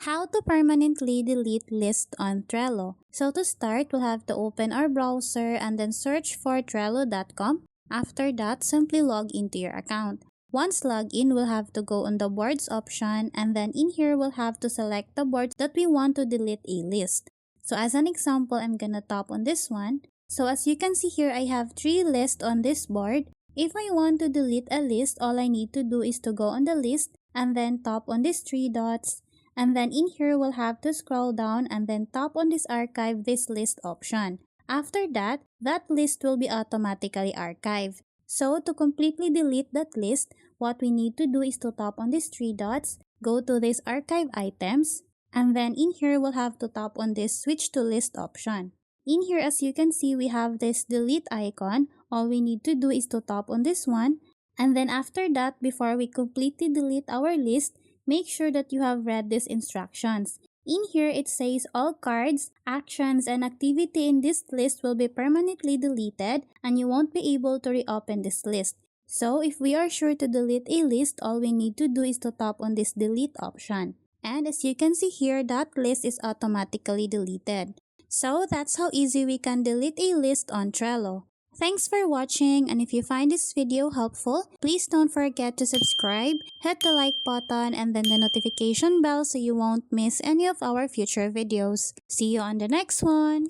How to permanently delete list on Trello. So to start, we'll have to open our browser and then search for Trello.com. After that, simply log into your account. Once logged in, we'll have to go on the boards option, and then in here, we'll have to select the boards that we want to delete a list. So as an example, I'm gonna tap on this one. So as you can see here, I have 3 lists on this board. If I want to delete a list, all I need to do is to go on the list and then tap on these 3 dots. And then in here, we'll have to scroll down and then tap on this archive this list option. After that, that list will be automatically archived. So to completely delete that list, what we need to do is to tap on these 3 dots, go to this archive items, and then in here, we'll have to tap on this switch to list option. In here, as you can see, we have this delete icon. All we need to do is to tap on this one. And then after that, before we completely delete our list, make sure that you have read these instructions. In here, it says all cards, actions, and activity in this list will be permanently deleted and you won't be able to reopen this list. So if we are sure to delete a list, all we need to do is to tap on this delete option. And as you can see here, that list is automatically deleted. So that's how easy we can delete a list on Trello. Thanks for watching, and if you find this video helpful, please don't forget to subscribe, hit the like button, and then the notification bell so you won't miss any of our future videos. See you on the next one!